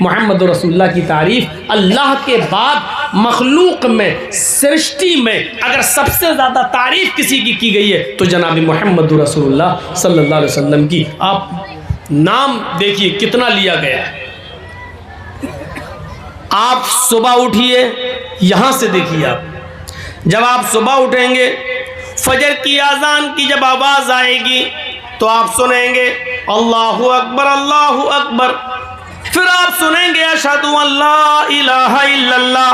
मोहम्मद रसूलुल्लाह की तारीफ़ अल्लाह के बाद मखलूक में, सृष्टि में अगर सबसे ज़्यादा तारीफ़ किसी की गई है तो जनाब मोहम्मद रसूलुल्लाह सल्लल्लाहु अलैहि वसल्लम की। आप नाम देखिए कितना लिया गया है। आप सुबह उठिए, यहाँ से देखिए, आप जब आप सुबह उठेंगे, फजर की अजान की जब आवाज़ आएगी तो आप सुनेंगे अल्लाहु अकबर अल्लाहु अकबर, फिर आप सुनेंगे अशहदु अल्ला इलाहा इल्लल्लाह।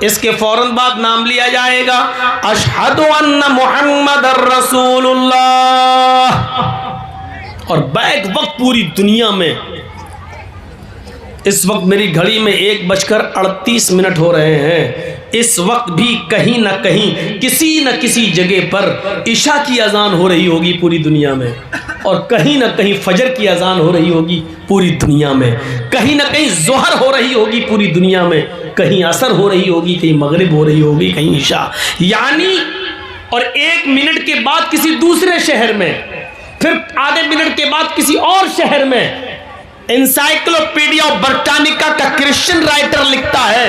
इसके फौरन बाद नाम लिया जाएगा अशहदु अन्ना मुहम्मदर रसूलुल्लाह। और बैक वक्त पूरी दुनिया में इस वक्त मेरी घड़ी में 1:38 हो रहे हैं। इस वक्त भी कहीं ना कहीं किसी न किसी जगह पर इशा की अजान हो रही होगी पूरी दुनिया में, और कहीं ना कहीं फजर की अजान हो रही होगी पूरी दुनिया में, कहीं ना कहीं ज़ोहर हो रही होगी पूरी दुनिया में, कहीं असर हो रही होगी, कहीं मगरिब हो रही होगी, कहीं इशा। यानी और 1 मिनट के बाद किसी दूसरे शहर में, फिर आधे मिनट के बाद किसी और शहर में। एनसाइक्लोपीडिया ब्रिटानिका का क्रिश्चियन राइटर लिखता है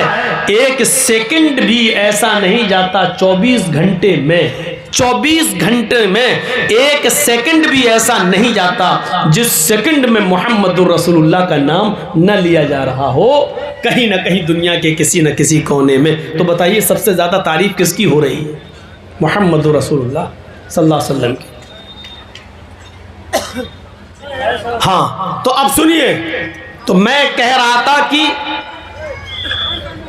1 सेकंड भी ऐसा नहीं जाता 24 घंटे में, 24 घंटे में 1 सेकंड भी ऐसा नहीं जाता जिस सेकंड में मोहम्मदुर रसूलुल्लाह का नाम न लिया जा रहा हो कहीं ना कहीं दुनिया के किसी न किसी कोने में। तो बताइए सबसे ज़्यादा तारीफ किसकी हो रही है? मोहम्मदुर रसूलुल्लाह सल्लल्लाहु अलैहि वसल्लम की। हाँ, तो अब सुनिए, तो मैं कह रहा था कि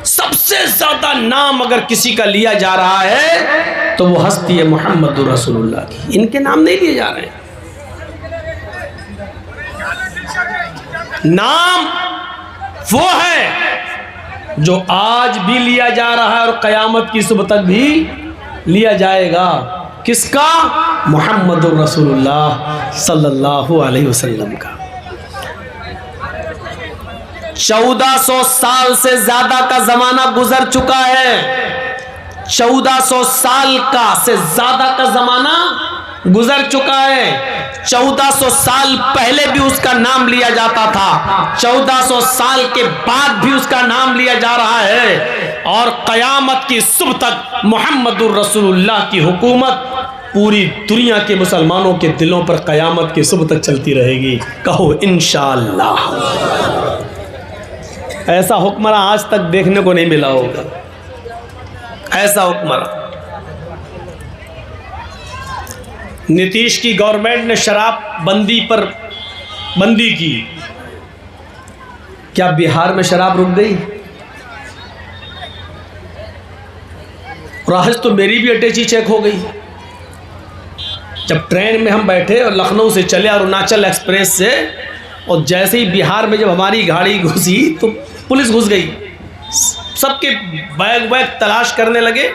सबसे ज्यादा नाम अगर किसी का लिया जा रहा है तो वो हस्ती है मोहम्मद रसूलुल्लाह की। इनके नाम नहीं लिए जा रहे हैं। नाम वो है जो आज भी लिया जा रहा है और क़यामत की सुबह तक भी लिया जाएगा। किसका? मोहम्मद रसूलुल्लाह सल्लल्लाहु अलैहि वसल्लम का। 1400 साल से ज्यादा का जमाना गुजर चुका है। 1400 साल का से ज्यादा का जमाना गुजर चुका है। 1400 साल पहले भी उसका नाम लिया जाता था, 1400 साल के बाद भी उसका नाम लिया जा रहा है, और क़यामत की सुबह तक मोहम्मदुर रसूलुल्लाह की हुकूमत पूरी दुनिया के मुसलमानों के दिलों पर क़यामत की सुबह तक चलती रहेगी। कहो इंशाअल्लाह। ऐसा हुक्मरान आज तक देखने को नहीं मिला होगा, ऐसा हुक्मरान। नीतीश की गवर्नमेंट ने शराब बंदी पर बंदी की, क्या बिहार में शराब रुक गई? और आज तो मेरी भी अटैची चेक हो गई। जब ट्रेन में हम बैठे और लखनऊ से चले अरुणाचल एक्सप्रेस से, और जैसे ही बिहार में जब हमारी गाड़ी घुसी तो पुलिस घुस गई। सबके बैग वैग तलाश करने लगे।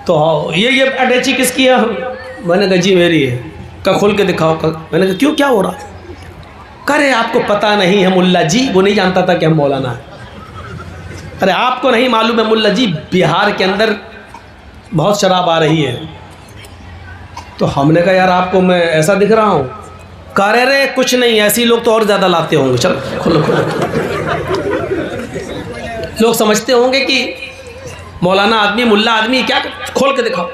तो ये अटैची किसकी है? मैंने कहा जी मेरी है। का खोल के दिखाओ। मैंने कहा क्यों, क्या हो रहा? करे आपको पता नहीं है मुल्ला जी? वो नहीं जानता था कि हम मौलाना है। अरे आपको नहीं मालूम है मुल्ला जी, बिहार के अंदर बहुत शराब आ रही है। तो हमने कहा यार आपको मैं ऐसा दिख रहा हूँ? कह रहे कुछ नहीं, ऐसे लोग तो और ज़्यादा लाते होंगे। चलो खोलो खोलो। लोग समझते होंगे कि मौलाना आदमी, मुल्ला आदमी, क्या खोल के दिखाओ।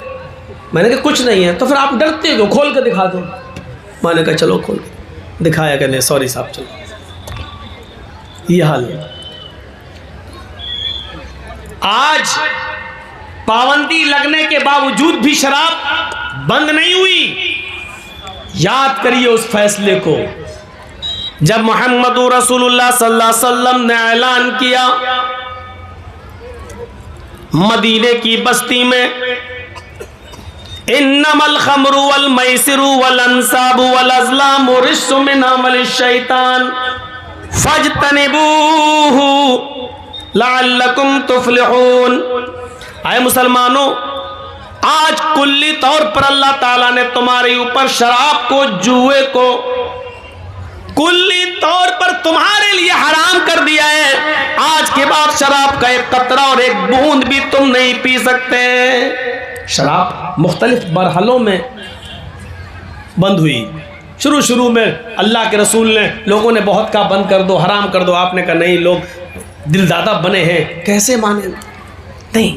मैंने कहा कुछ नहीं है। तो फिर आप डरते हो, खोल के दिखा दो। मैंने कहा चलो खोल के दिखाया। कहने सॉरी साहब चलो। ये हाल है। आज पाबंदी लगने के बावजूद भी शराब बंद नहीं हुई। याद करिए उस फैसले को जब मोहम्मद रसूलुल्लाह सल्लल्लाहु अलैहि वसल्लम ने ऐलान किया मदीने की बस्ती में, इन्नमल खमरु वल मैसिरु वल अंसाबु वल अज़लामु रिज्सुम मिन अमलिश शैतान फज्तनिबूहु लअल्लकुम तुफ्लिहून। आए मुसलमानों, आज कुल्ली तौर पर अल्लाह ताला ने तुम्हारे ऊपर शराब को, जुए को कुल्ली तौर पर तुम्हारे लिए हराम कर दिया है। आज के बाद शराब का एक कतरा और एक बूंद भी तुम नहीं पी सकते। शराब मुख्तलिफ मरहलों में बंद हुई। शुरू शुरू में अल्लाह के रसूल ने, लोगों ने बहुत कहा बंद कर दो, हराम कर दो, आपने कहा नहीं, लोग दिलदादा बने हैं, कैसे माने? नहीं।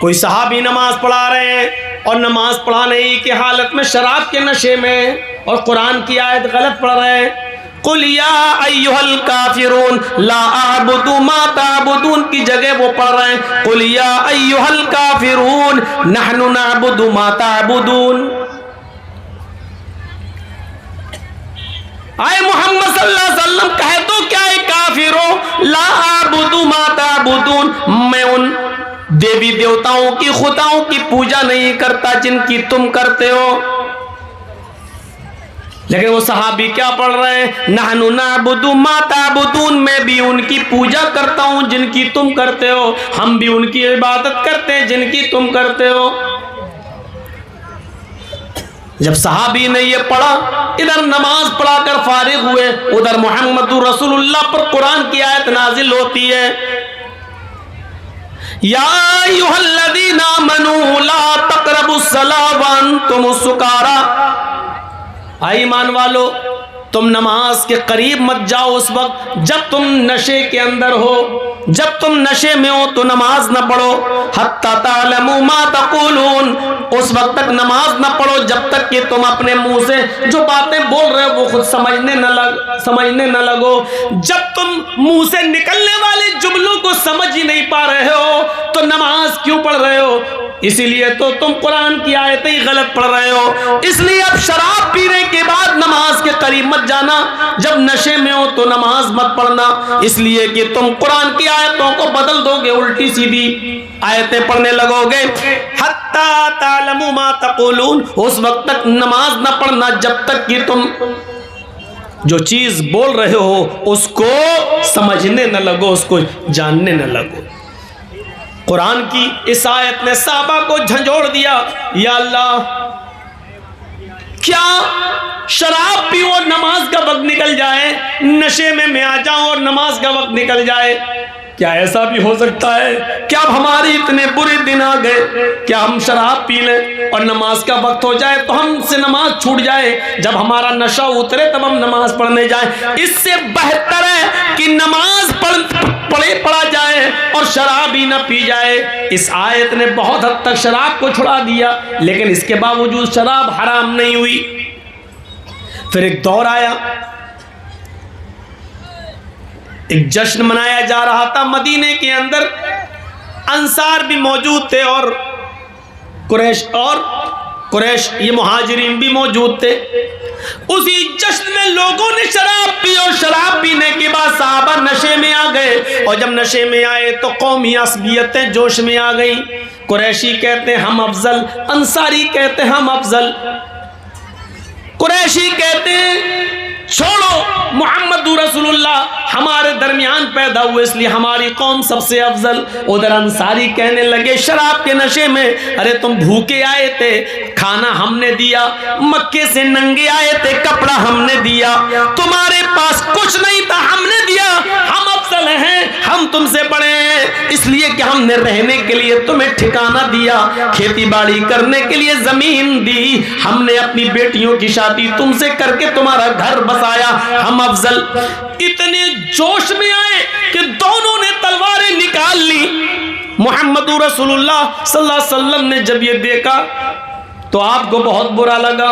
कोई सहाबी नमाज पढ़ा रहे हैं और नमाज पढ़ाने ही की हालत में शराब के नशे में और कुरान की आयत गलत पढ़ रहे हैं। कुल या अय्युहल काफिरून ला अअबुदु मा ताबुदून की जगह वो पढ़ रहे हैं कुल या अय्युहल काफिरून नहनु नअबुदु मा ताबुदून। आए मोहम्मद सल्लल्लाहु अलैहि वसल्लम कह दो क्या है काफिरों, ला अअबुदु मा ताबुदून, मैं उन देवी देवताओं की, खुदाओं की पूजा नहीं करता जिनकी तुम करते हो। लेकिन वो सहाबी क्या पढ़ रहे हैं, नहनु नअबुदु मा ताबुदून, मैं भी उनकी पूजा करता हूं जिनकी तुम करते हो, हम भी उनकी इबादत करते हैं जिनकी तुम करते हो। जब सहाबी ने ये पढ़ा, इधर नमाज पढ़ाकर फारिग हुए, उधर मुहम्मदुर रसूलुल्लाह पर कुरान की आयत नाजिल होती है, या अय्युहल्लज़ीना आमनू ला तक़रबुस्सलाह व अंतुम सुकारा। आई ईमान वालो, तुम नमाज के करीब मत जाओ उस वक्त जब तुम नशे के अंदर हो, जब तुम नशे में हो तो नमाज न पढ़ो। हत्ता तालमू मा तक़ूलून, उस वक्त तक नमाज न पढ़ो जब तक कि तुम अपने मुंह से जो बातें बोल रहे हो वो खुद समझने न लगो। जब तुम मुंह से निकलने वाले जुमलों को समझ ही नहीं पा रहे हो तो नमाज क्यों पढ़ रहे हो? इसीलिए तो तुम कुरान की आयतें ही गलत पढ़ रहे हो। इसलिए अब शराब पीने के बाद नमाज के करीब मत जाना, जब नशे में हो तो नमाज मत पढ़ना, इसलिए कि तुम कुरान की आयतों को बदल दोगे, उल्टी सीधी आयतें पढ़ने लगोगे। हत्ता तालमू मा तक़ूलून, उस वक्त तक नमाज न पढ़ना जब तक कि तुम जो चीज बोल रहे हो उसको समझने न लगो, उसको जानने न लगो। कुरान की इस आयत ने साहबा को झंझोड़ दिया, या अल्लाह, क्या शराब पीओ और नमाज का वक्त निकल जाए, नशे में मैं आ जाऊं और नमाज का वक्त निकल जाए? क्या ऐसा भी हो सकता है? क्या अब हमारे इतने बुरे दिन आ गए, क्या हम शराब पी लें और नमाज का वक्त हो जाए तो हमसे नमाज छूट जाए, जब हमारा नशा उतरे तब हम नमाज पढ़ने जाए? इससे बेहतर है कि नमाज पढ़ा जाए और शराब ही ना पी जाए। इस आयत ने बहुत हद तक शराब को छुड़ा दिया, लेकिन इसके बावजूद शराब हराम नहीं हुई। फिर एक दौर आया, एक जश्न मनाया जा रहा था मदीने के अंदर, अंसार भी मौजूद थे और कुरैश ये मुहाजिरीन भी मौजूद थे। उसी जश्न में लोगों ने शराब पी और शराब पीने के बाद साहबा नशे में आ गए, और जब नशे में आए तो कौमी असबियतें जोश में आ गई। कुरैशी कहते हम अफजल, अंसारी कहते हम अफजल। कुरैशी कहते छोड़ो, मोहम्मद रसूलुल्लाह हमारे दरमियान पैदा हुए इसलिए हमारी कौम सबसे अफजल। उधर अंसारी कहने लगे शराब के नशे में, अरे तुम भूखे आए थे, खाना हमने दिया, मक्के से नंगे आए थे, कपड़ा हमने दिया, तुम्हारे पास कुछ नहीं था, हमने दिया, हम अफजल हैं, हम तुमसे बड़े हैं, इसलिए कि हमने रहने के लिए तुम्हें ठिकाना दिया, खेती बाड़ी करने के लिए जमीन दी, हमने अपनी बेटियों की शादी तुमसे करके तुम्हारा घर बसाया, हम अफजल। इतने जोश में आए कि दोनों ने तलवारें निकाल ली। मोहम्मद रसूलुल्लाह सल्लल्लाहु अलैहि वसल्लम ने जब ये देखा तो आपको बहुत बुरा लगा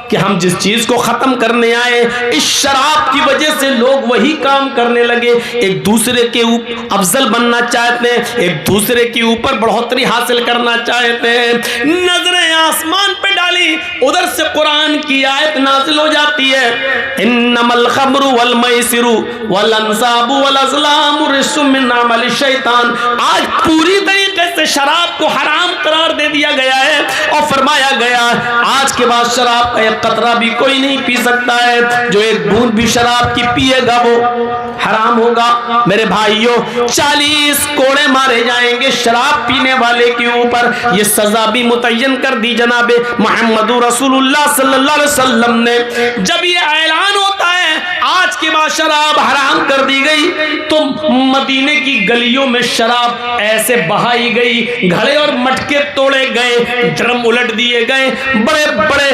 कि हम जिस चीज को खत्म करने आए, इस शराब की वजह से लोग वही काम करने लगे, एक दूसरे के ऊपर अफजल बनना चाहते हैं, एक दूसरे के ऊपर बढ़ोतरी हासिल करना चाहते हैं। नजरें आसमान पे डाली, उधर से कुरान की आयत नाजिल हो जाती है, इन्नमल खमरु वल मैसिरु वल अंसाबु वल अज़लामु रिज्सुम मिन अमलि शैतान। आज पूरी तरीके से शराब को हराम करार दे दिया गया है और फरमाया गया आज के बाद शराब का एक कतरा भी कोई नहीं पी सकता है, जो एक बूंद भी शराब की पिएगा वो हराम होगा। मेरे भाइयों, 40 कोड़े मारे जाएंगे शराब पीने वाले के ऊपर, ये सजा भी मुतय्यन कर दी जनाबे मोहम्मद रसूलुल्लाह सल्लल्लाहु अलैहि वसल्लम ने। जब ये ऐलान होता है आज के बाद शराब हराम कर दी गई तो मदीने की गलियों में शराब ऐसे बहाई गई, घड़े और मटके तोड़े गए, ड्रम उलट दिए गए, बड़े बड़े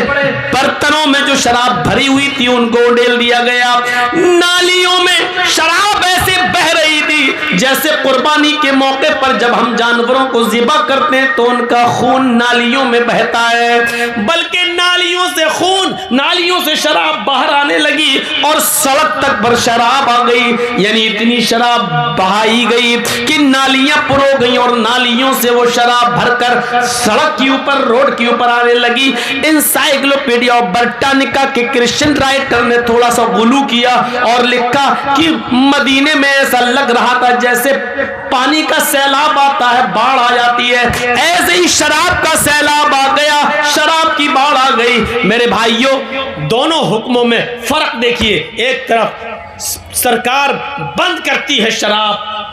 बर्तनों में जो शराब भरी हुई थी उनको उड़ेल दिया गया। नालियों में शराब ऐसे बह रही थी जैसे कुर्बानी के मौके पर जब हम जानवरों को ज़िबा करते हैं तो उनका खून नालियों में बहता है, बल्कि नालियों से खून, नालियों से शराब बाहर आने लगी और सड़क तक पर शराब आ गई। यानी इतनी शराब बहाई गई कि नालियां पुरो गई और नालियों से वो शराब भरकर सड़क के ऊपर, रोड के ऊपर आने लगी। एनसाइक्लोपीडिया ऑफ ब्रिटानिका के क्रिश्चियन राइटर ने थोड़ा सा गुलू किया और लिखा कि मदीने में ऐसा लग रहा था जैसे पानी का सैलाब आता है, बाढ़ आ जाती है, ऐसे ही शराब का सैलाब आ गया, शराब की बाढ़ आ गई। मेरे भाइयों, दोनों हुक्मों में फर्क देखिए। एक तरफ सरकार बंद करती है शराब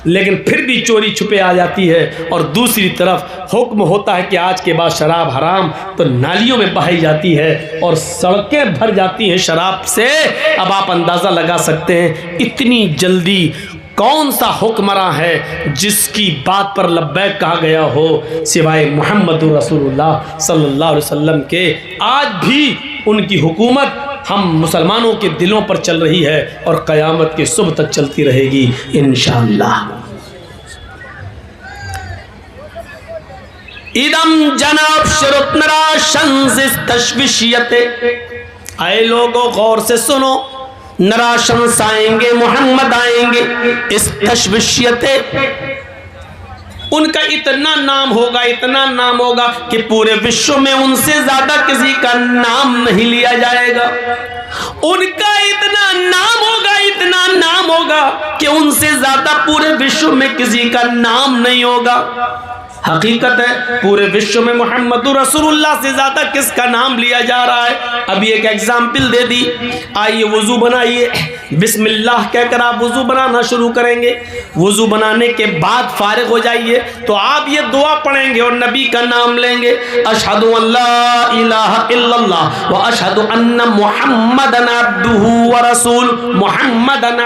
लेकिन फिर भी चोरी छुपे आ जाती है, और दूसरी तरफ हुक्म होता है कि आज के बाद शराब हराम, तो नालियों में बहाई जाती है और सड़कें भर जाती हैं शराब से। अब आप अंदाज़ा लगा सकते हैं इतनी जल्दी कौन सा हुक्मरां है जिसकी बात पर लब्बैक कहा गया हो सिवाय मोहम्मद रसूलुल्लाह सल्लल्लाहु अलैहि वसल्लम के। आज भी उनकी हुकूमत हम मुसलमानों के दिलों पर चल रही है और क़यामत के सुबह तक चलती रहेगी इंशाअल्लाह। इदम जनाब शरुत नरा शंज़ तशविशियते, आए लोगों गौर से सुनो, नरा शम्स आएंगे, मोहम्मद आएंगे, इस तशविशियते उनका इतना नाम होगा, इतना नाम होगा कि पूरे विश्व में उनसे ज्यादा किसी का नाम नहीं लिया जाएगा। उनका इतना नाम होगा, इतना नाम होगा कि उनसे ज्यादा पूरे विश्व में किसी का नाम नहीं होगा। हकीकत है पूरे विश्व में मोहम्मद रसूलुल्लाह से ज्यादा किसका नाम लिया जा रहा है। अभी एक एग्जाम्पल दे दी। आइए वुजू बनाइए, बिस्मिल्लाह कहकर आप वुजू बनाना शुरू करेंगे। वुजू बनाने के बाद फारिग हो जाइए तो आप ये दुआ पढ़ेंगे और नबी का नाम लेंगे, अशहदु अल्ला इलाहा इल्लल्लाह व अशहदु अन्ना मुहम्मदन अब्दुहु व रसूल, मुहम्मदन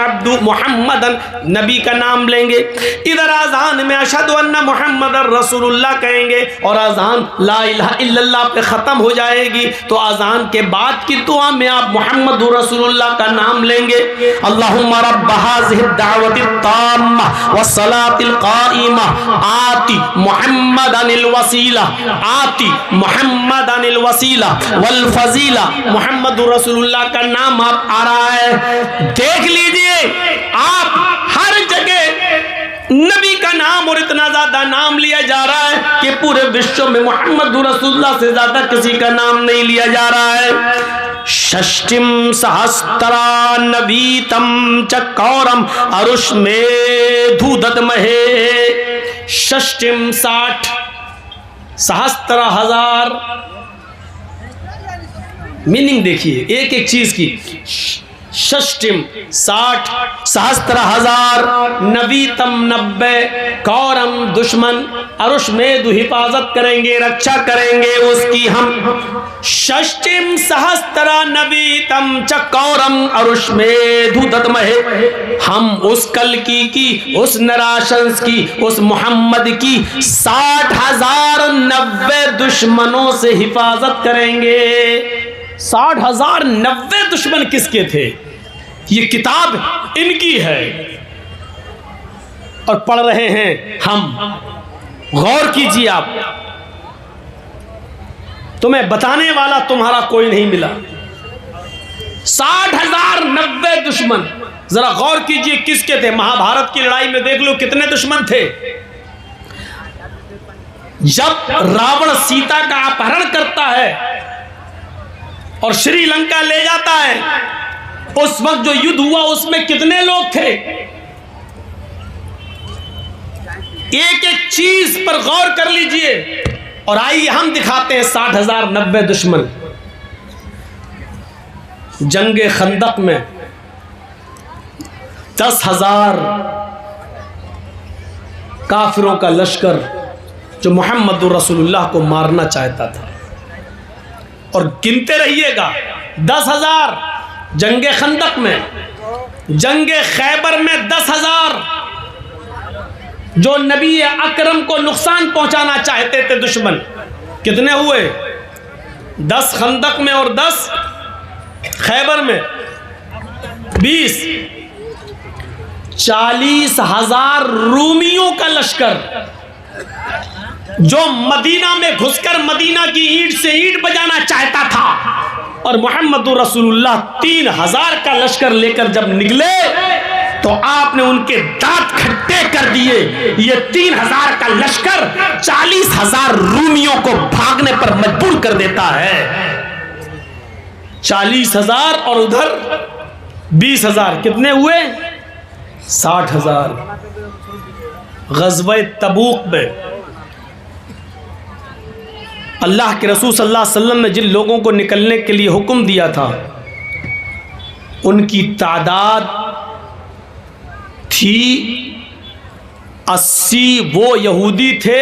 नबी का नाम लेंगे। इधर आज़ान में अशहदु अन्ना मुहम्मदन रसूलुल्लाह कहेंगे और अज़ान ला इलाहा इल्लल्लाह पे ख़त्म हो जाएगी तो अज़ान के बाद की दुआ में आप मोहम्मद रसूलुल्लाह का नाम लेंगे। अल्लाहुम्मा रब्ब हाज़िहि दावति ताम्मा वस्सलातिल क़ाइमा आति मुहम्मदनिल वसीला, आति मुहम्मदनिल वसीला वल फजीला। मोहम्मद रसूलुल्लाह का नाम आप आ रहा है, देख लीजिए आप हर जगह नबी का नाम और इतना ज्यादा नाम लिया जा रहा है कि पूरे विश्व में मोहम्मद रसूलुल्लाह से ज्यादा किसी का नाम नहीं लिया जा रहा है। षष्टिम सहस्त्रा नवीतम चकौरम अरुष में धूदत महे। षष्टिम 60, सहस्त्र हजार, मीनिंग देखिए एक एक चीज की। षष्टिम 60, सहस्त्र हजार, नवीतम 90, कौरम दुश्मन, अरुष्मेधु हिफाजत करेंगे, रक्षा करेंगे उसकी हम। षष्टिम सहस्त्र नवीतम चकौरम अरुष्मेधु ददमहे, हम उस कल्की की, उस नराशंस की, उस मोहम्मद की 60,000 90 दुश्मनों से हिफाजत करेंगे। 60,000 90 दुश्मन किसके थे? ये किताब इनकी है और पढ़ रहे हैं हम। गौर कीजिए आप, तुम्हें बताने वाला तुम्हारा कोई नहीं मिला। 60,000 90 दुश्मन, जरा गौर कीजिए किसके थे। महाभारत की लड़ाई में देख लो कितने दुश्मन थे। जब रावण सीता का अपहरण करता है और श्रीलंका ले जाता है, उस वक्त जो युद्ध हुआ उसमें कितने लोग थे? एक एक चीज पर गौर कर लीजिए और आइए हम दिखाते हैं 60,000 90 दुश्मन। जंगे खंदक में 10,000 काफिरों का लश्कर जो मोहम्मद रसूलुल्लाह को मारना चाहता था। और गिनते रहिएगा 10,000 जंगे खंदक में, जंगे खैबर में 10,000 जो नबी अकरम को नुकसान पहुंचाना चाहते थे दुश्मन, कितने हुए? 10 खंदक में और 10 खैबर में 20। 40,000 रूमियों का लश्कर जो मदीना में घुसकर मदीना की ईंट से ईंट बजाना चाहता था, और मोहम्मद रसूलुल्लाह 3,000 का लश्कर लेकर जब निकले तो आपने उनके दांत खट्टे कर दिए। ये 3,000 का लश्कर 40,000 रूमियों को भागने पर मजबूर कर देता है। 40,000 और उधर 20,000, कितने हुए? 60,000। ग़ज़वा तबूक में अल्लाह के रसूल सल्लल्लाहु अलैहि वसल्लम ने जिन लोगों को निकलने के लिए हुक्म दिया था, उनकी तादाद थी 80। वो यहूदी थे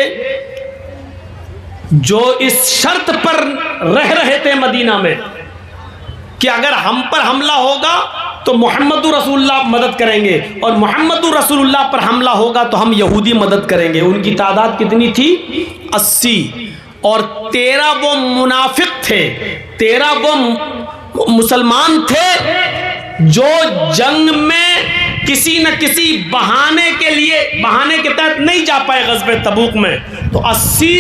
जो इस शर्त पर रह रहे थे मदीना में कि अगर हम पर हमला होगा तो मोहम्मद रसूलुल्लाह मदद करेंगे, और मोहम्मद रसूलुल्लाह पर हमला होगा तो हम यहूदी मदद करेंगे। उनकी तादाद कितनी थी? 80। और 13 वो मुनाफिक थे, 13 वो मुसलमान थे जो जंग में किसी न किसी बहाने के लिए, बहाने के तहत नहीं जा पाए ग़ज़वे तबूक में। तो 80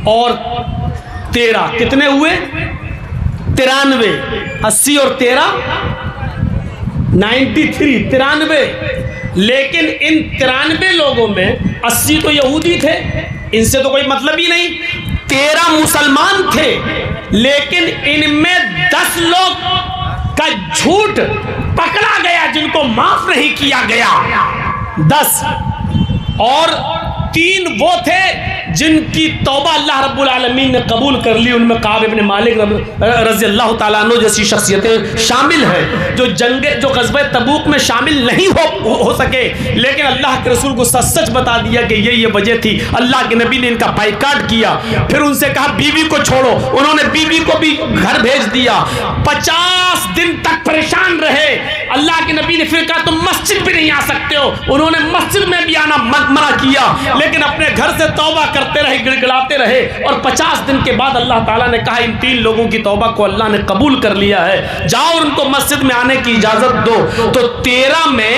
और 13 कितने हुए? 93। 80 और 13 93, 93। लेकिन इन 93 लोगों में 80 तो यहूदी थे, इनसे तो कोई मतलब ही नहीं। 13 मुसलमान थे, लेकिन इनमें 10 लोग का झूठ पकड़ा गया जिनको माफ नहीं किया गया, 10। और 3 वो थे जिनकी तौबा अल्लाह रब्बुल आलमीन ने कबूल कर ली। उनमें काब इब्न मालिक रज़ी अल्लाह ताला अन्हु जैसी शख्सियतें शामिल हैं जो ग़ज़वा तबूक में शामिल नहीं हो सके, लेकिन अल्लाह के रसूल को सच सच बता दिया कि ये वजह थी। अल्लाह के नबी ने इनका बाइकाट किया, फिर उनसे कहा बीवी को छोड़ो, उन्होंने बीवी को भी घर भेज दिया। 50 दिन तक परेशान रहे। अल्लाह के नबी ने फिर कहा तुम मस्जिद भी नहीं आ सकते हो, उन्होंने मस्जिद में भी आना मना किया, लेकिन अपने घर से तौबा करते रहे, गिड़गिड़ाते रहे। और 50 दिन के बाद अल्लाह ताला ने कहा इन 3 लोगों की तौबा को अल्लाह ने कबूल कर लिया है, जाओ उनको मस्जिद में आने की इजाजत दो। तो 13 में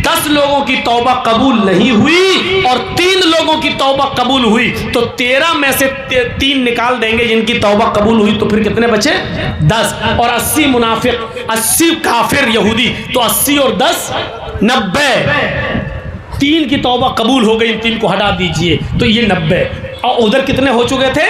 10 लोगों की तौबा कबूल नहीं हुई और 3 लोगों की तौबा कबूल हुई। तो 13 में से 3 निकाल देंगे जिनकी तौबा कबूल हुई, तो फिर कितने बचे? 10। और 80 मुनाफिक, 80 काफिर यहूदी, तो 80 और 10 90। 3 की तौबा कबूल हो गई, इन 3 को हटा दीजिए, तो ये 90। और उधर कितने हो चुके थे?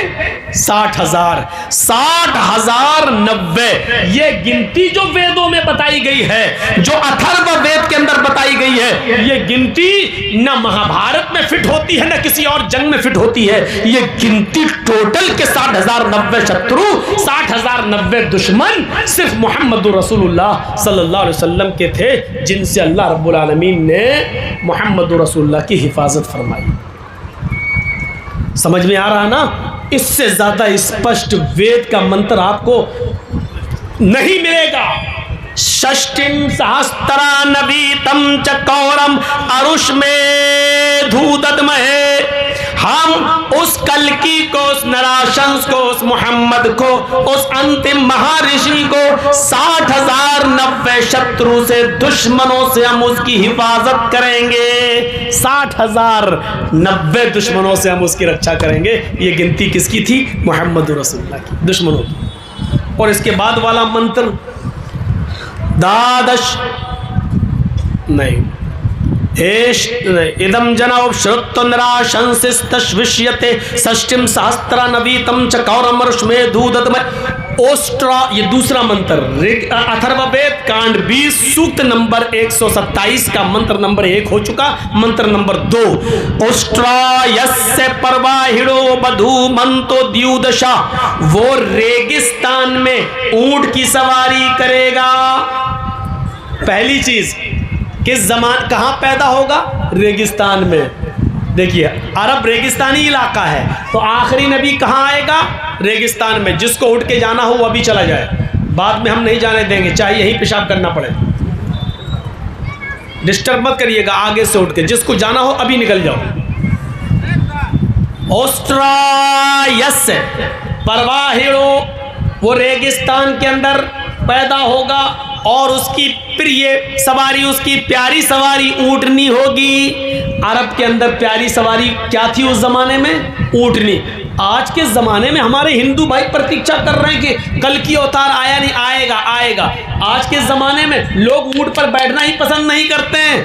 60,000। 60,000 90। ये गिनती जो वेदों में बताई गई है, जो अथर्व वेद के अंदर बताई गई है, ये गिनती न महाभारत में फिट होती है, न किसी और जंग में फिट होती है। ये गिनती टोटल के 60,000 90 शत्रु, 60,000 90 दुश्मन सिर्फ मोहम्मद रसूलुल्लाह सल्लल्लाहु अलैहि वसल्लम के थे, जिनसे अल्लाह रब्बुल आलमीन ने मोहम्मद रसूलुल्लाह की हिफाजत फरमाई। समझ में आ रहा ना? इससे ज्यादा स्पष्ट वेद का मंत्र आपको नहीं मिलेगा। षष्टिम सहस्त्रा नवीतम च कौरम अरुष में धूददमहे। हम उस कल्की को, उस नराशंस को, उस मोहम्मद को, उस अंतिम महर्षि को 60,000 90 शत्रु से, दुश्मनों से हम उसकी हिफाजत करेंगे। 60,000 90 दुश्मनों से हम उसकी रक्षा करेंगे। ये गिनती किसकी थी? मोहम्मद रसूलुल्लाह की, दुश्मनों की। और इसके बाद वाला मंत्र द्वादश नहीं, इदम जनाब श्रुत्व निराशंसिस्तश्विष्यते षष्टिम सहस्त्रा नवीतम च कौरमर्षमे धूदतमय। ओस्ट्रा, ये दूसरा मंत्र, अथर्ववेद कांड 20 सूक्त नंबर 127 का मंत्र नंबर 1 हो चुका। मंत्र नंबर 2, ओस्ट्रा यस्य परवाहिड़ो बधू मंतो द्युदशा। वो रेगिस्तान में ऊंट की सवारी करेगा। पहली चीज, किस जमान कहां पैदा होगा? रेगिस्तान में। देखिए अरब रेगिस्तानी इलाका है, तो आखिरी नबी कहां आएगा? रेगिस्तान में। जिसको उठ के जाना हो वो अभी चला जाए। बाद में हम नहीं जाने देंगे, चाहे यही पेशाब करना पड़े। डिस्टर्ब मत करिएगा आगे से उठ के, जिसको जाना हो अभी निकल जाओ। ऑस्ट्रायस परवाहिड़ो, वो रेगिस्तान के अंदर पैदा होगा और उसकी प्रिय सवारी, उसकी प्यारी सवारी ऊँटनी होगी। अरब के अंदर प्यारी सवारी क्या थी उस जमाने में? ऊँटनी। आज के ज़माने में हमारे हिंदू भाई प्रतीक्षा कर रहे हैं कि कल की अवतार आया नहीं, आएगा आएगा। आज के ज़माने में लोग ऊँट पर बैठना ही पसंद नहीं करते हैं।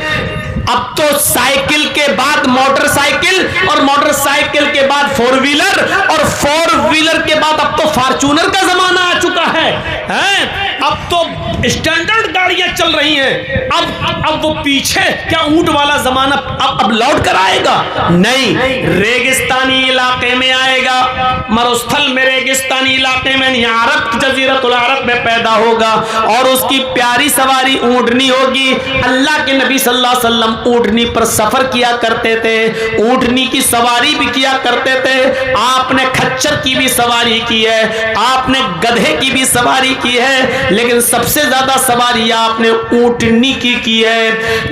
अब तो साइकिल के बाद मोटरसाइकिल और मोटरसाइकिल के बाद फोर व्हीलर और फोर व्हीलर के बाद अब तो फॉर्च्यूनर का ज़माना आ चुका है, हैं? अब तो स्टैंडर्ड गाड़ियां चल रही हैं। अब वो पीछे क्या ऊंट वाला जमाना अब लौट कर आएगा? नहीं, रेगिस्तानी इलाके में आएगा, मरुस्थल में, रेगिस्तानी इलाके में, अरब जजीरतुल अरब में पैदा होगा और उसकी प्यारी सवारी ऊंटनी होगी। अल्लाह के नबी सल्लल्लाहु अलैहि वसल्लम ऊंटनी पर सफर किया करते थे, ऊंटनी की सवारी भी किया करते थे। आपने खच्चर की भी सवारी की है, आपने गधे की भी सवारी की है, लेकिन सबसे ज्यादा सवारी आपने ऊंटनी की है।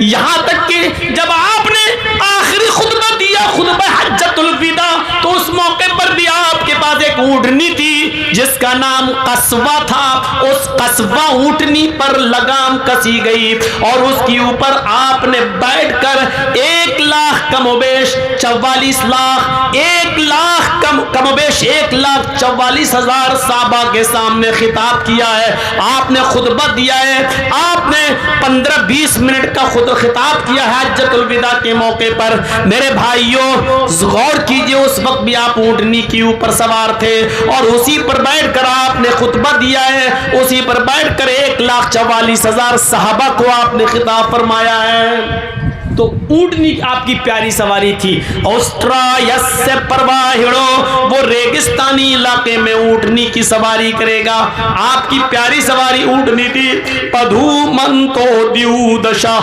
यहां तक कि जब आपने आखिरी खुतबा दिया, खुतबा हज्जतुल विदा, तो उस मौके पर भी आपके पास एक ऊंटनी थी जिसका नाम कस्बा था। उस कस्बा ऊंटनी पर लगाम कसी गई और उसके ऊपर आपने बैठकर 1,44,000 1,44,000 साहबा के सामने खिताब किया है, आपने खुतबा दिया है, आपने 15-20 मिनट का खुद खिताब किया है हज्जतुल विदा के मौके पर। मेरे भाइयों गौर कीजिए, उस वक्त भी आप ऊंटनी के ऊपर सवार थे और उसी पर बैठकर आपने खुतबा दिया है, उसी पर बैठकर 1,44,000 साहबा को आपने खिताब फरमाया है। तो ऊंटनी आपकी प्यारी सवारी थी। ऑस्ट्रायस से परवाहिड़ो, वो रेगिस्तानी इलाके में ऊंटनी की सवारी करेगा। आपकी प्यारी सवारी ऊंटनी थी। बधू मंतो द्यू दशा,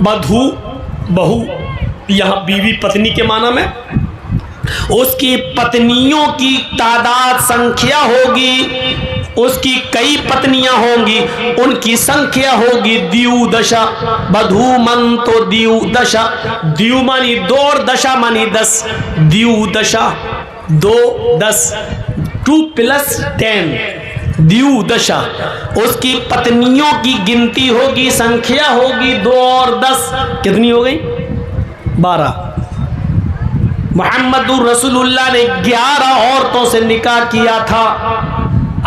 बधू बहू, यहां बीवी पत्नी के माना में, उसकी पत्नियों की तादाद संख्या होगी, उसकी कई पत्नियां होंगी, उनकी संख्या होगी द्यू दशा। बधू मन तो द्यू दशा, द्यू मानी 2 और दशा मानी 10, द्यू दशा 2 10, 2 + 10 द्यू दशा। उसकी पत्नियों की गिनती होगी, संख्या होगी 2 और 10, कितनी हो गई? 12। मुहम्मदुर रसूलुल्लाह ने 11 औरतों से निकाह किया था।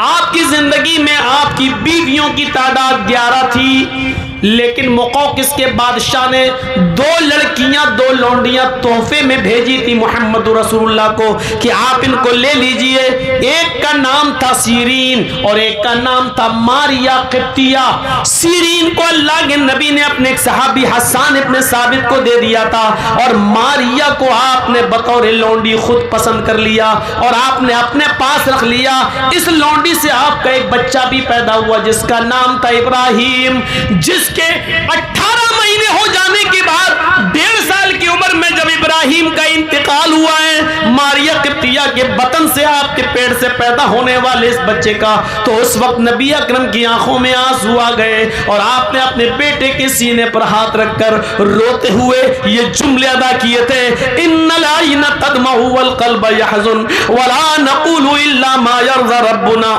आपकी जिंदगी में आपकी बीवियों की तादाद 11 थी, लेकिन मुक़ौक़िस के बादशाह ने 2 लड़कियां, 2 लौंडियां तोहफे में भेजी थी मोहम्मद रसूलुल्लाह को कि आप इनको ले लीजिए। एक का नाम था सीरीन और एक का नाम था मारिया क़िब्तिया। सीरीन को अल्लाह के नबी ने अपने एक सहाबी हसन इब्न साबित को दे दिया था और मारिया को आपने बतौर लौंडी खुद पसंद कर लिया और आपने अपने पास रख लिया। इस लौंडी से आपका एक बच्चा भी पैदा हुआ जिसका नाम था इब्राहिम, जिसके 18 महीने हो जाने के बाद 1.5 साल की उम्र में जब इब्राहिम का इंतकाल हुआ है मारिया क़िब्तिया के बतन से, आपके पेट से पैदा होने वाले इस बच्चे का, तो उस वक्त नबी अकरम की आंखों में आंसू आ गए और आपने अपने बेटे के सीने पर हाथ रखकर रोते हुए ये जुमले अदा किए थे, इन्नल आइना तदमउ वल क़ल्ब यहज़ुन वला नक़ूलु इल्ला मा यर्ज़ा रब्बुना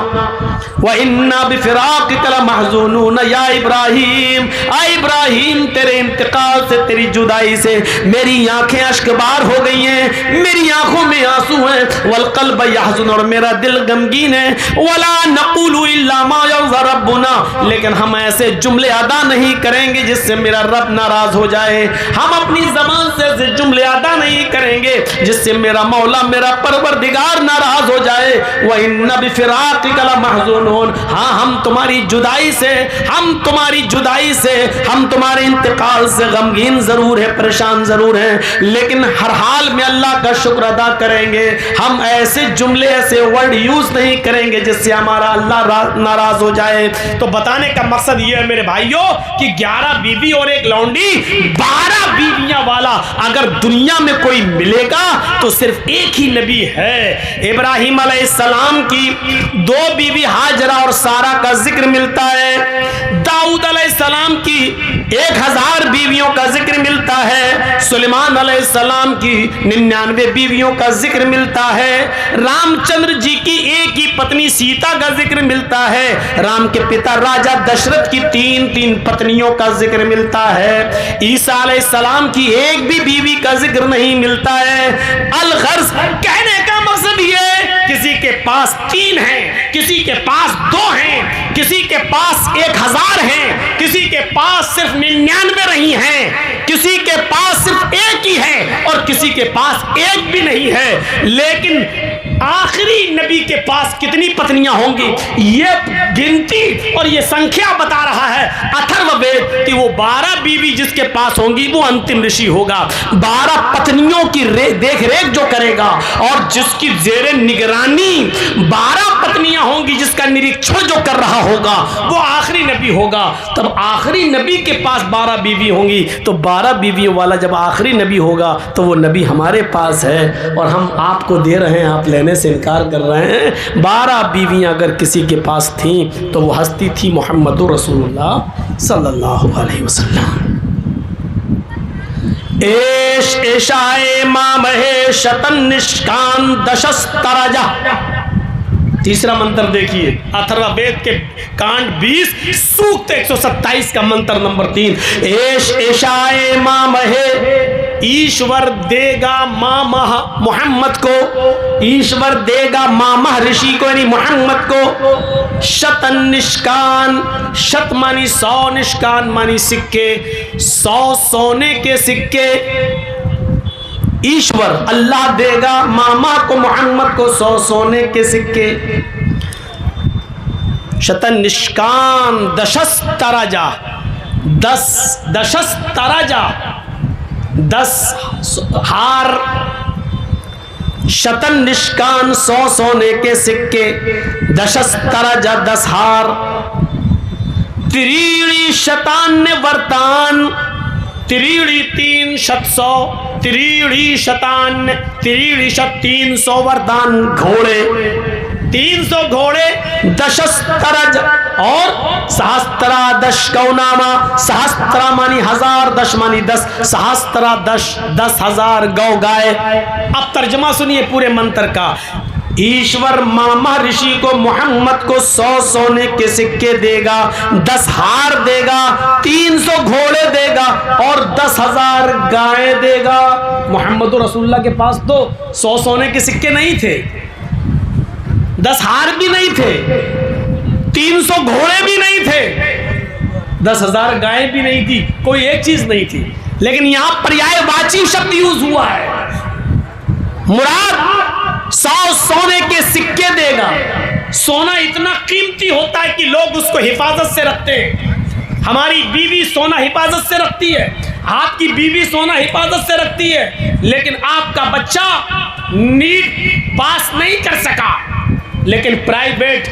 व इन्ना बिफ़िराक़िका लमहज़ूनून या इब्राहिम। आए इब्राहिम, तेरे इंतकाल से, तेरी जुदाई से मेरी आंखें अश्कबार हो गई हैं, मेरी आंखों में आंसू हैं, वल क़ल्ब यहज़ुन, और मेरा दिल गमगीन है, वला नक़ूलु इल्ला मा यर्ज़ा रब्बुना, लेकिन हम ऐसे जुमले अदा नहीं करेंगे जिससे मेरा रब नाराज हो जाए। हम अपनी ज़बान से ऐसे जुमले अदा नहीं करेंगे जिससे मेरा मौला, मेरा परवरदिगार नाराज हो जाए। व इन्ना बिफ़िराक़िका लमहज़ूनून, हाँ हम तुम्हारी जुदाई से, हम तुम्हारे इंतकाल से गमगीन जरूर है, परेशान जरूर जरूर हैं, लेकिन हर हाल में अल्लाह का शुक्र अदा करेंगे। हम ऐसे जुमले, ऐसे वर्ड यूज नहीं करेंगे जिससे हमारा अल्लाह नाराज हो जाए। तो बताने का मकसद ये है मेरे भाइयों कि 11 बीवी और एक लौंडी, 12 बीवियां वाला अगर दुनिया में कोई मिलेगा तो सिर्फ एक ही नबी है। इब्राहिम अलैहिस्सलाम की 2 बीवी हाजरा और सारा का जिक्र मिलता है। दाऊद अलैहिस्सलाम की 1000 बीवियों का जिक्र मिलता है। सुलेमान अलैहिस्सलाम की 99 बीवियों का जिक्र मिलता है। रामचंद्र जी की एक ही पत्नी सीता का जिक्र मिलता है। राम के पिता राजा दशरथ की 3 पत्नियों का जिक्र मिलता है। ईसा अलैहिस्सलाम की एक भी बीवी का जिक्र नहीं मिलता है। अलगर्ज कहने का मकसद ये, किसी के पास 3 हैं, किसी के पास 2 हैं, किसी के पास 1000 हैं, किसी के पास सिर्फ 99 रही हैं, किसी के पास सिर्फ एक ही है और किसी के पास एक भी नहीं है। लेकिन आखिरी नबी के पास कितनी पत्नियां होंगी ये गिनती और ये संख्या बता रहा है अथर्ववेद कि वो 12 बीवी जिसके पास होंगी वो अंतिम ऋषि होगा। 12 पत्नियों की देख रेख जो करेगा और जिसकी जेरे निगरानी 12 पत्नियां होंगी, जिसका निरीक्षण जो कर रहा होगा वो आखिरी नबी होगा। तब आखिरी नबी के पास 12 बीवी होंगी, तो 12 बीवियों वाला जब आखिरी नबी होगा तो वो नबी हमारे पास है और हम आपको दे रहे हैं, आप लेने से इनकार कर रहे हैं। 12 बीवियां अगर किसी के पास थीं तो वो हस्ती थी मोहम्मदुर रसूलुल्लाह सल्लल्लाहु अलैहि वसल्लम। एश एशाए मामहे शतन निष्कान दशस्तरजा। तीसरा मंत्र देखिए, अथर्ववेद के कांड 20 सूक्त 127 का मंत्र नंबर 3। एश एशाए मामहे, ईश्वर देगा मामह मोहम्मद को, ईश्वर देगा मामह ऋषि को यानी मोहम्मद को, शतन निष्कान, शत मानी 100, निष्कान मानी सिक्के, 100 सोने के सिक्के ईश्वर अल्लाह देगा मामा को मोहम्मद को 100 सोने के सिक्के। शतन निष्कान दशस्तरजा, 10 दशस्तरजा 10 हार, शतन निष्कान 100 सोने के सिक्के, दशस्तरजा 10 हार, त्रीणी शतान्य वर्तान, त्रीणी 3 शत 100, त्रीणी शतान्य, त्रीणी शत 300 वरदान घोड़े, 300 घोड़े, दशस्तरज और सहस्त्रा 10 गौनामा, सहस्त्रा मानी 1000, 10 मानी 10, सहस्त्रा 10,000 गौ गाय। अब तर्जमा सुनिए पूरे मंत्र का। ईश्वर मामा ऋषि को मोहम्मद को 100 सोने के सिक्के देगा, 10 हार देगा, 300 घोड़े देगा और 10,000 गाय देगा। मोहम्मद रसूलुल्लाह के पास तो 100 सोने के सिक्के नहीं थे, 10 हार भी नहीं थे, 300 घोड़े भी नहीं थे, 10,000 गाय भी नहीं थी, कोई एक चीज नहीं थी। लेकिन यहां पर्यायवाची शब्द यूज हुआ है। मुराद 100 सोने के सिक्के देगा। सोना इतना कीमती होता है कि लोग उसको हिफाजत से रखते हैं। हमारी बीवी सोना हिफाजत से रखती है, आपकी बीवी सोना हिफाजत से रखती है, लेकिन आपका बच्चा नीट पास नहीं कर सका, लेकिन प्राइवेट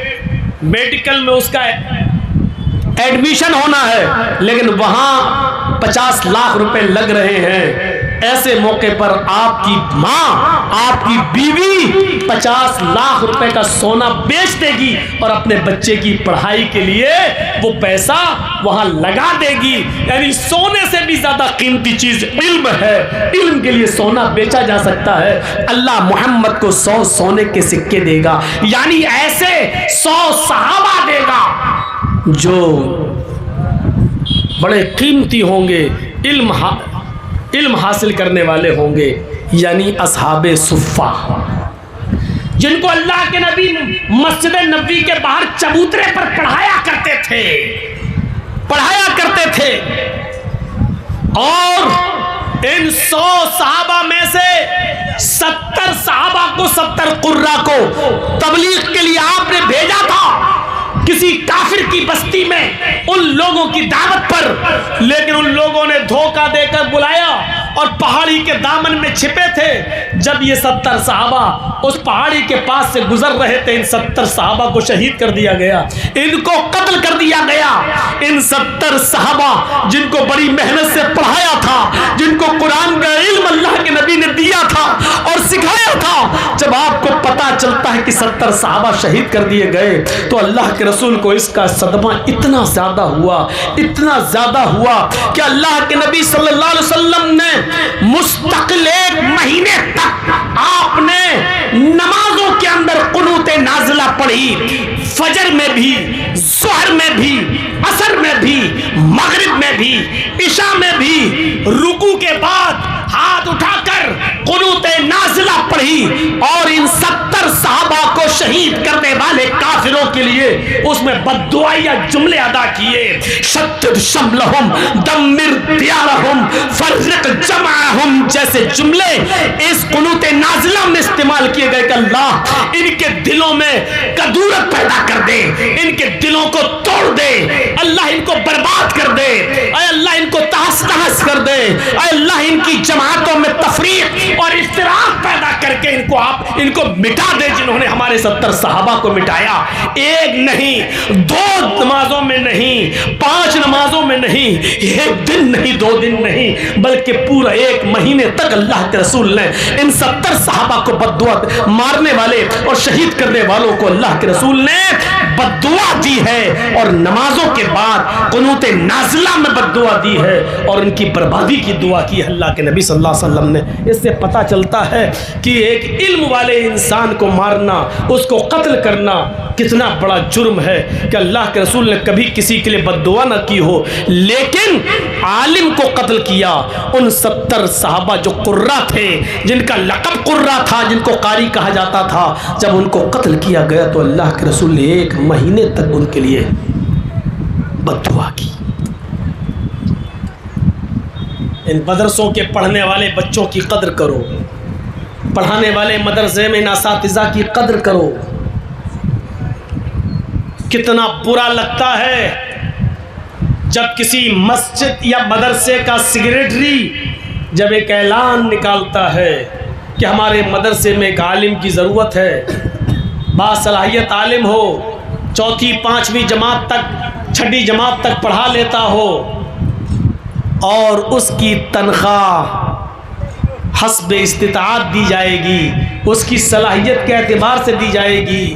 मेडिकल में उसका एडमिशन होना है, लेकिन वहां 50 लाख रुपए लग रहे हैं। ऐसे मौके पर आपकी मां, आपकी बीवी 50 लाख रुपए का सोना बेच देगी और अपने बच्चे की पढ़ाई के लिए वो पैसा वहां लगा देगी। यानी सोने से भी ज्यादा कीमती चीज इल्म है। इल्म के लिए सोना बेचा जा सकता है। अल्लाह मोहम्मद को 100 सोने के सिक्के देगा, यानी ऐसे 100 सहाबा देगा जो बड़े कीमती होंगे, इल्म हासिल करने वाले होंगे, यानी असहाबे सुफ़ा, जिनको अल्लाह के नबी मस्जिद नबी के बाहर चबूतरे पर पढ़ाया करते थे। और इन 100 सहाबा में से 70 सहाबा को, 70 कुर्रा को तबलीग के लिए आपने भेजा था किसी काफिर की बस्ती में, उन लोगों की दावत पर, लेकिन उन लोगों ने धोखा देकर बुलाया और पहाड़ी के दामन में छिपे थे। जब ये 70 सहाबा उस पहाड़ी के पास से गुजर रहे थे, इन 70 सहाबा को शहीद कर दिया गया, इनको कत्ल कर दिया गया। इन 70 सहाबा जिनको बड़ी मेहनत से पढ़ाया था, जिनको कुरान का इल्म अल्लाह के नबी ने दिया था और सिखाया था, जब आपको पता चलता है कि 70 सहाबा शहीद कर दिए गए तो अल्लाह के रसूल को इसका सदमा इतना ज्यादा हुआ, इतना ज्यादा हुआ कि अल्लाह के नबी सल्लल्लाहु अलैहि वसल्लम ने मुस्तकिल 1 महीने तक आपने नमाजों के अंदर कुनूत नाज़िला पढ़ी। फजर में भी, ज़ोहर में भी, असर में भी, मगरिब में भी, इशा में भी, रुकू के बाद हाथ उठाकर कुनूत नाज़िला पढ़ी और इन 70 सहाबा को शहीद करने वाले काफिरों के लिए उसमें बद्दुआया जुमले अदा किए। शद्दिद शमलहुम दम्मिर दियारहुम फर्रिक जमाअहुम जैसे जुमले इस कुनूत नाज़िला में इस्तेमाल किए गए कि अल्लाह इनके दिलों में कदूरत पैदा कर दे, इनके दिलों को तोड़ दे, अल्लाह इनको बर्बाद कर दे, अल्लाह इनको तहस नहस कर दे, अल्लाह इनकी जमातों में तफरीक और इफ्तिराक पैदा करके इनको मिटा दे, जिन्होंने हमारे 70 सहाबा को मिटाया। 1 नहीं, 2 नमाजों में नहीं, 5 नमाजों में नहीं, 1 दिन नहीं, 2 दिन नहीं, बल्कि पूरा 1 महीने तक अल्लाह के रसूल ने इन 70 सहाबा को बद्दुआ, मारने वाले और शहीद करने वालों को अल्लाह के रसूल ने बद्दुआ दी है और नमाजों के बाद कुनूत नाज़िला में बद्दुआ दी है और उनकी बर्बादी की दुआ की अल्लाह के नबी सल्लल्लाहु अलैहि वसल्लम ने। इससे पता चलता है कि एक इल्म वाले इंसान को मारना, उसको कत्ल करना कितना बड़ा जुर्म है कि अल्लाह के रसूल ने कभी किसी के लिए बद्दुआ न की हो, लेकिन आलिम को कत्ल किया। उन 70 सहाबा जो कुर्रा थे, जिनका लक़ब कुर्रा था, जिनको कारी कहा जाता था, जब उनको कत्ल किया गया तो अल्लाह के रसूल ने 1 महीने तक उनके लिए बद्दुआ की। इन मदरसों के पढ़ने वाले बच्चों की कद्र करो, पढ़ाने वाले मदरसे में असातिज़ा की कद्र करो। कितना बुरा लगता है जब किसी मस्जिद या मदरसे का सेक्रेटरी जब एक ऐलान निकालता है कि हमारे मदरसे में एक आलिम की ज़रूरत है, बासलाहियत आलिम हो, 4वीं 5वीं जमात तक, 6ठी जमात तक पढ़ा लेता हो और उसकी तनख्वाह हस्ब इस्तिताअत दी जाएगी, उसकी सलाहियत के एतबार से दी जाएगी।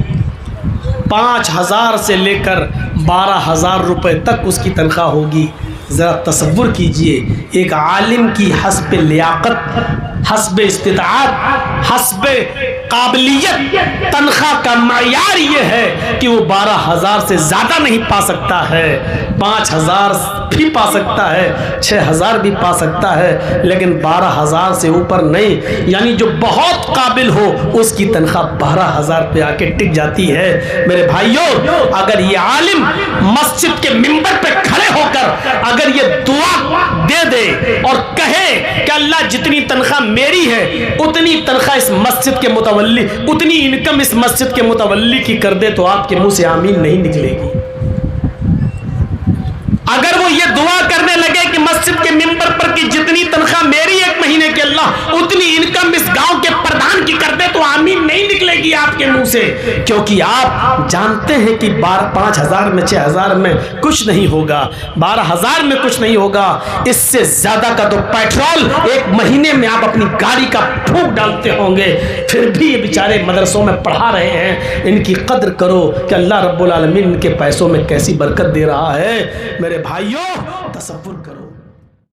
5,000 से लेकर 12,000 रुपये तक उसकी तनख्वाह होगी। ज़रा तसव्वुर कीजिए, एक आलिम की हस्ब लियाकत, हस्ब इस्तिताअत, हस्ब काबिलियत तनख्वाह का मायार ये है कि वो 12,000 से ज़्यादा नहीं पा सकता है, 5,000 भी पा सकता है, 6,000 भी पा सकता है, लेकिन 12,000 से ऊपर नहीं। यानी जो बहुत काबिल हो उसकी तनख्वाह 12,000 पे आके टिक जाती है। मेरे भाइयों, अगर ये आलिम मस्जिद के मिंबर पे खड़े होकर अगर ये दुआ दे दे और कहे कि अल्लाह जितनी तनख्वाह मेरी है उतनी तनख्वाह इस मस्जिद के मुतवल्ली, उतनी इनकम इस मस्जिद के मुतवल्ली की कर दे, तो आपके मुंह से आमीन नहीं निकलेगी। अगर वो ये दुआ करने लगे कि मस्जिद के मिंबर पर कि जितनी तनख्वाह मेरी 1 महीने के अल्लाह उतनी इनकम इस गांव के प्रधान की कर दे, तो आमीन नहीं निकलेगी आपके मुंह से, क्योंकि आप जानते हैं कि 5,000 में 6,000 में कुछ नहीं होगा, 12,000 में कुछ नहीं होगा। इससे ज्यादा का तो पेट्रोल 1 महीने में आप अपनी गाड़ी का फूंक डालते होंगे, फिर भी ये बेचारे मदरसों में पढ़ा रहे हैं। इनकी कद्र करो कि अल्लाह रब्बुल आलमीन इनके पैसों में कैसी बरकत दे रहा है। मेरे भाइयों, तसव्वुर